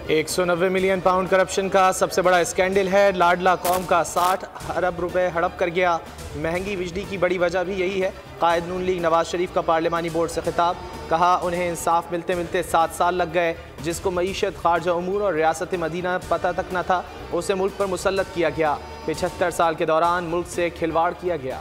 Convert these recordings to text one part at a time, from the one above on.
190 million pound corruption का सबसे बड़ा स्कैंडल है। लाडला कौम का 60 अरब रुपए हड़प कर गया। महंगी बिजली की बड़ी वजह भी यही है। कायद नून लीग नवाज शरीफ का पार्लिमानी बोर्ड से खिताब, कहा उन्हें इंसाफ मिलते मिलते 7 साल लग गए। जिसको मईशत, खारजा उमूर और रियासत मदीना पता तक न था, उसे मुल्क पर मुसल्लत किया गया। 75 साल के दौरान मुल्क से खिलवाड़ किया गया।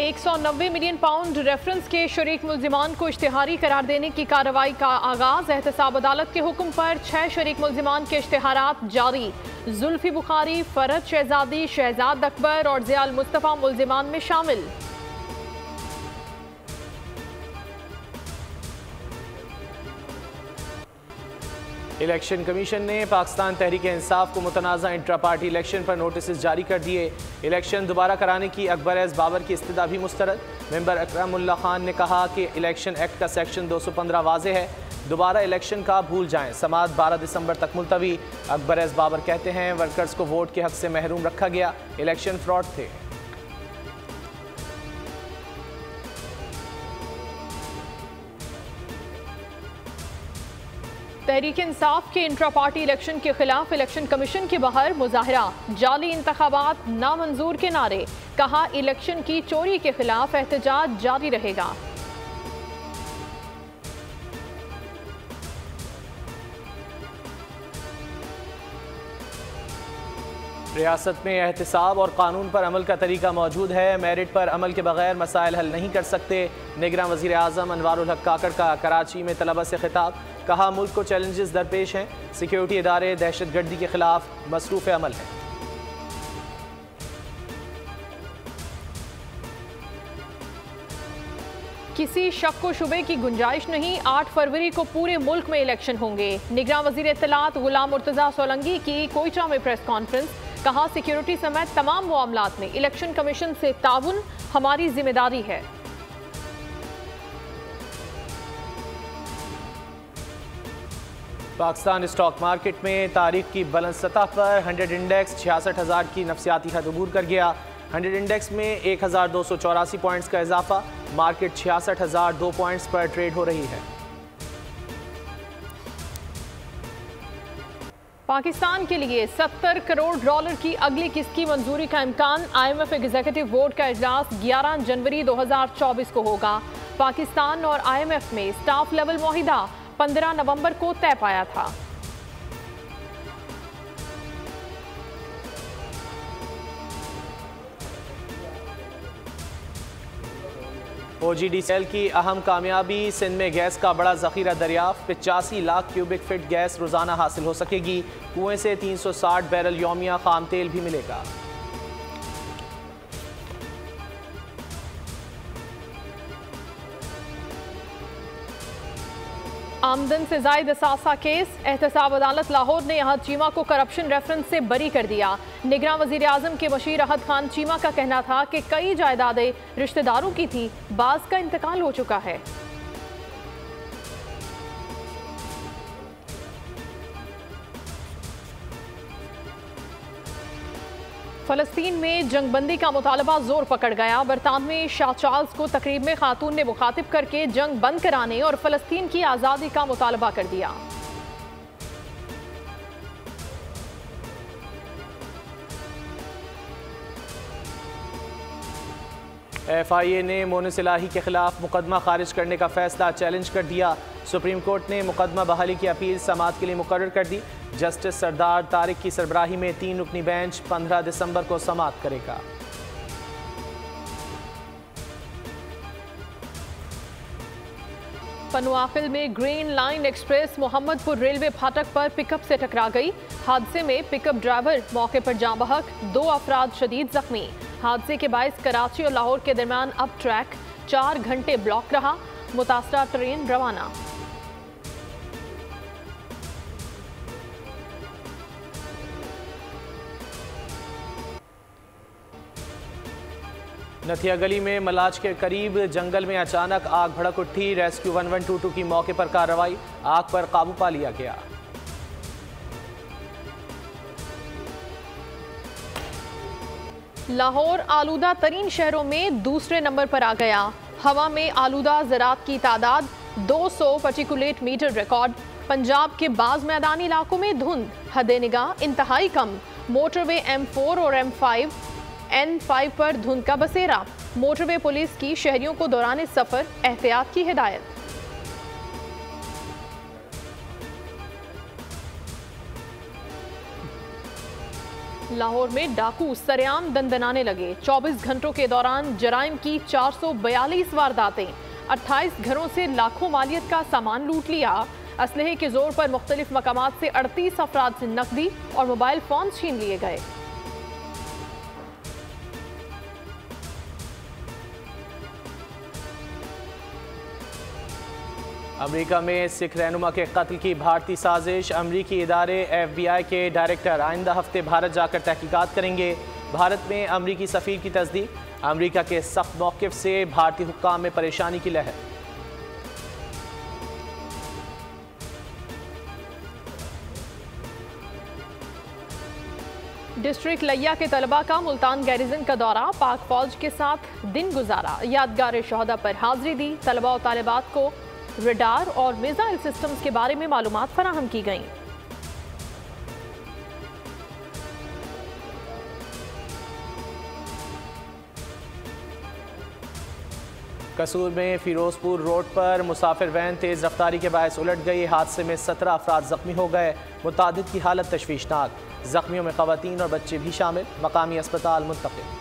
190 मिलियन पाउंड रेफरेंस के शरीक मुल्जिमान को इश्तिहारी करार देने की कार्रवाई का आगाज। एहतसाब अदालत के हुक्म पर 6 शरीक मुल्जिमान के इश्तिहारात जारी। जुल्फी बुखारी, फरद शहजादी, शहजाद अकबर और ज़ियाल मुस्तफ़ा मुल्जिमान में शामिल। इलेक्शन कमीशन ने पाकिस्तान तहरीक इंसाफ को मुतनाज़ा इंट्रा पार्टी इलेक्शन पर नोटिस जारी कर दिए। इलेक्शन दोबारा कराने की अकबर एस बाबर की इस्तदा भी मुस्तरद। मेंबर अकरमुल्ला खान ने कहा कि इलेक्शन एक्ट का सेक्शन 215 वाज़े है, दोबारा इलेक्शन का भूल जाएं। समाअत 12 दिसंबर तक मुलतवी। अकबर एस बाबर कहते हैं वर्कर्स को वोट के हक से महरूम रखा गया, इलेक्शन फ्रॉड थे। तहरीक इंसाफ के इंट्रा पार्टी इलेक्शन के खिलाफ इलेक्शन कमीशन के बाहर मुजाहरा। जाली इंतखाबात नामंजूर के नारे, कहा इलेक्शन की चोरी के खिलाफ एहतजाज जारी रहेगा। रियासत में एहतसाब और कानून पर अमल का तरीका मौजूद है। मेरिट पर अमल के बगैर मसाइल हल नहीं कर सकते। निगरान वज़ीर आज़म अनवारुल हक काकड़ का कराची में तलबा से खिताब, कहा मुल्क को चैलेंजेस दरपेश हैं। सिक्योरिटी इदारे दहशतगर्दी के खिलाफ मसरूफ़ अमल हैं। किसी शक व शुबे की गुंजाइश नहीं, 8 फरवरी को पूरे मुल्क में इलेक्शन होंगे। निगरान वज़ीर इत्तलात गुलाम मुर्तज़ा सोलंकी की कोयटा में प्रेस कॉन्फ्रेंस, कहा सिक्योरिटी समेत तमाम मामलात में इलेक्शन कमीशन से ताउन हमारी जिम्मेदारी है। पाकिस्तान स्टॉक मार्केट में तारीख की बुलंद सतह पर 100 इंडेक्स 66,000 की नफसियाती हद अबूर कर गया। 100 इंडेक्स में 1,284 पॉइंट्स का इजाफा। मार्केट 66,002 पॉइंट्स पर ट्रेड हो रही है। पाकिस्तान के लिए 70 करोड़ डॉलर की अगली किस्त की मंजूरी का इम्कान। IMF एग्जीक्यूटिव बोर्ड का इजलास 11 जनवरी 2024 को होगा। पाकिस्तान और IMF में स्टाफ लेवल मुआहिदा 15 नवंबर को तय पाया था। OGDCL की अहम कामयाबी, सिंध में गैस का बड़ा जखीरा दरियाफ्त। 85 लाख क्यूबिक फीट गैस रोजाना हासिल हो सकेगी। कुएं से 360 बैरल यौमिया खाम तेल भी मिलेगा। आमदन से जायद असासा केस। एहतसाब अदालत लाहौर ने अहद चीमा को करप्शन रेफरेंस से बरी कर दिया। निगरान वजीर आजम के मशीर अहद खान चीमा का कहना था कि कई जायदादें रिश्तेदारों की थी, बाज का इंतकाल हो चुका है। फलस्तीन में जंगबंदी का मुतालबा जोर पकड़ गया। बरतानवी शाह चार्ल्स को तकरीब में खातून ने मुखातिब करके जंग बंद कराने और फलस्तीन की आज़ादी का मुतालबा कर दिया। FIA ने मोनिस इलाही के खिलाफ मुकदमा खारिज करने का फैसला चैलेंज कर दिया। सुप्रीम कोर्ट ने मुकदमा बहाली की अपील समाअत के लिए मुकर्रर कर दी। जस्टिस सरदार तारिक की सरबराही में 3 रुकनी बेंच 15 दिसंबर को समाअत करेगा। पनुआफिल में green line express Mohammadpur railway फाटक पर पिकअप से टकरा गई। हादसे में पिकअप ड्राइवर मौके पर जाँ बहक, 2 अफराद शदीद जख्मी। हादसे के बायस कराची और लाहौर के दरमियान अब ट्रैक 4 घंटे ब्लॉक रहा। मुतासरा ट्रेन रवाना। नथिया गली में मलाज के करीब जंगल में अचानक आग भड़क उठी। रेस्क्यू 1122 की मौके पर कार्रवाई, आग पर काबू पा लिया गया। लाहौर आलूदा तरीन शहरों में दूसरे नंबर पर आ गया। हवा में आलूदा ज़रात की तादाद 200 पार्टिकुलेट मीटर रिकॉर्ड। पंजाब के बाज मैदानी इलाकों में धुंध, हद निगाह इंतहाई कम। मोटरवे M4 और M5 N5 पर धुंध का बसेरा। मोटरवे पुलिस की शहरियों को दौरान सफर एहतियात की हिदायत। लाहौर में डाकू सरेआम दंदनाने लगे। 24 घंटों के दौरान जराइम की 442 वारदातें। 28 घरों से लाखों मालियत का सामान लूट लिया। असलहे के जोर पर मुख्तलिफ मकामात से 38 अफराद से नकदी और मोबाइल फोन छीन लिए गए। अमेरिका में सिख रहनुमा के कत्ल की भारतीय साजिश। अमेरिकी इदारे FBI के डायरेक्टर आइंदा हफ्ते भारत जाकर तहकीकात करेंगे। भारत में अमेरिकी सफीर की तस्दीक। अमेरिका के सख्त मौक़िफ़ से भारतीय हुक्काम में परेशानी की लहर। डिस्ट्रिक्ट लिया के तलबा का मुल्तान गैरिजन का दौरा। पाक फौज के साथ दिन गुजारा। यादगार शहदा पर हाजिरी दी। तलबा और तालिबात को रडार और मिसाइल सिस्टम्स के बारे में मालूमात फराहम की गईं। कसूर में फिरोजपुर रोड पर मुसाफिर वैन तेज रफ्तारी के बायस उलट गई। हादसे में 17 अफराद जख्मी हो गए। मुतादिद की हालत तशवीशनाक। जख्मियों में खवातीन और बच्चे भी शामिल। मकामी अस्पताल मुंतकिल।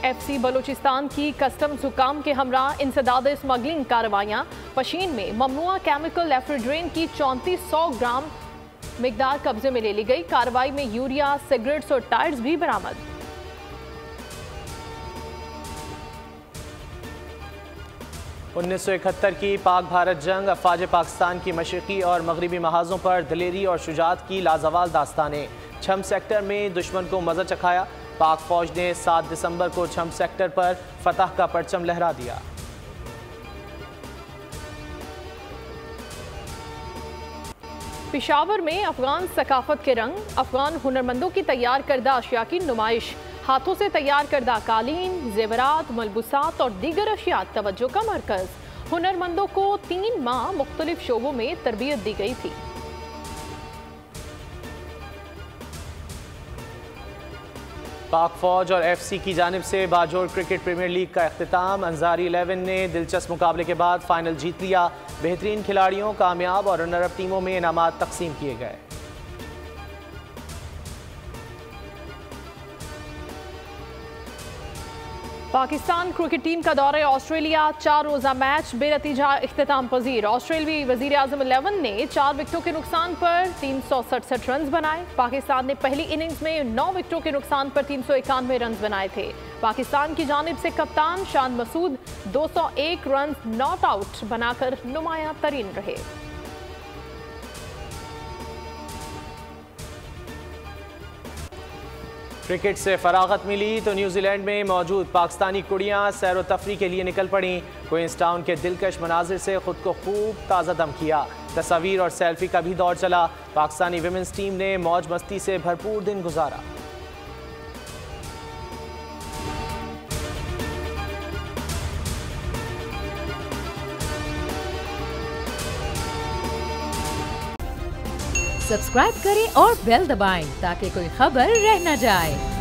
FC बलूचिस्तान की कस्टम्स हुकाम के हमरा इंसदाद स्मगलिंग कार्रवाइयाँ। पशीन में ममनुआ केमिकल एफ्रिड्रेन की 3400 ग्राम मिकदार कब्जे में ले ली गई। कार्रवाई में यूरिया, सिगरेट्स और टायर्स भी बरामद। उन्नीस 1971 की पाक भारत जंग। अफवाज पाकिस्तान की मशरकी और मगरबी महाजों पर दलेरी और शुजात की लाजवाल दास्तानें। छम सेक्टर में दुश्मन को मजा चखाया। पाक फौज ने 7 दिसंबर को छम सेक्टर पर फतह का परचम लहरा दिया। पिशावर में अफगान सकाफत के रंग। अफगान हुनरमंदों की तैयार करदा अशिया की नुमाइश। हाथों से तैयार करदा कालीन, जेवरात, मलबूसात और दीगर अशिया तवज्जो का मरकज। हुनरमंदों को 3 माह मुख्तलिफ शोबों में तरबियत दी गई थी। पाक फौज और FC की जानिब से बाजोर क्रिकेट प्रीमियर लीग का अख्तिताम। अंसारी 11 ने दिलचस्प मुकाबले के बाद फाइनल जीत लिया। बेहतरीन खिलाड़ियों, कामयाब और रनर अप टीमों में इनामात तकसीम किए गए। पाकिस्तान क्रिकेट टीम का दौरे ऑस्ट्रेलिया। 4 रोजा मैच बेनतीजा इख्तिताम पजीर। ऑस्ट्रेलियाई वजीर आजम 11 ने 4 विकेटों के नुकसान पर 367 रन बनाए। पाकिस्तान ने पहली इनिंग्स में 9 विकेटों के नुकसान पर 391 रन बनाए थे। पाकिस्तान की जानिब से कप्तान Shan Masood 201 run not out बनाकर नुमाया तरीन रहे। क्रिकेट से फरागत मिली तो न्यूजीलैंड में मौजूद पाकिस्तानी कुड़ियाँ सैर व तफरी के लिए निकल पड़ी। क्वींसटाउन के दिलकश मनाजिर से खुद को खूब ताज़ा दम किया। तस्वीर और सेल्फी का भी दौर चला। पाकिस्तानी विमेंस टीम ने मौज मस्ती से भरपूर दिन गुजारा। सब्सक्राइब करें और बेल दबाएं ताकि कोई खबर रह न जाए।